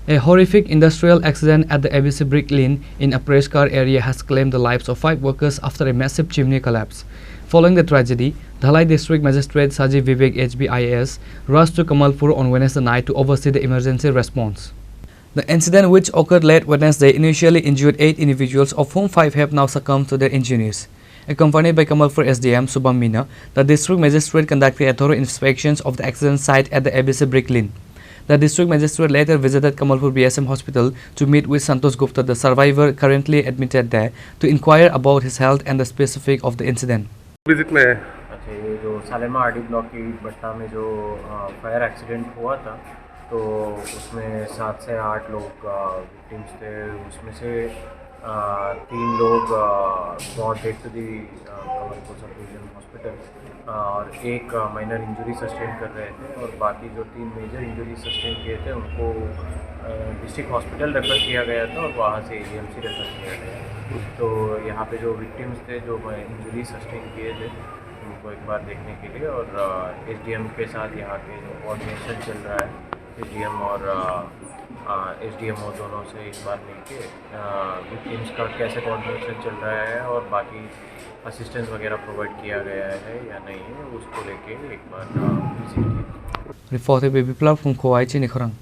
A horrific industrial accident at the ABC Brick Kiln in Aparesh Kar area has claimed the lives of 5 workers after a massive chimney collapse. Following the tragedy, Dhalai District Magistrate Saji Vivek H rushed to Kamalpur on Wednesday night to oversee the emergency response. The incident, which occurred late Wednesday, initially injured 8 individuals, of whom 5 have now succumbed to their injuries. Accompanied by Kamalpur SDM Subham Meena, the District Magistrate conducted a thorough inspection of the accident site at the ABC Brick Kiln. The District Magistrate later visited Kamalpur BSM Hospital to meet with Santosh Gupta, the survivor currently admitted there, to inquire about his health and the specifics of the incident. Visit में अच्छा, ये जो सालेमा RD block की भट्टा में जो fire accident हुआ था, तो उसमें 7 से 8 लोग विक्टिम्स थे। उसमें से 3 लोग brought dead to the Kamalpur subdivision hospital और एक माइनर इंजरी सस्टेन कर रहे थे, और बाकी जो 3 मेजर इंजरी सस्टेन किए थे उनको डिस्ट्रिक्ट हॉस्पिटल रेफ़र किया गया था और वहाँ से एजीएमसी रेफ़र किया गया। तो यहाँ पे जो विक्टिम्स थे, जो इंजरी सस्टेन किए थे, उनको एक बार देखने के लिए और एसडीएम के साथ यहाँ के जो कोऑर्डिनेशन चल रहा है, एसडीएम और एसडीएमओ दोनों से एक बार मिलके विक्टिम्स का कैसे कोऑर्डिनेशन चल रहा है और बाकी असिस्टेंस वगैरह प्रोवाइड किया गया है या नहीं है, उसको लेके एक बार विजिट की। Reported by Biplav from Chini, Khorang.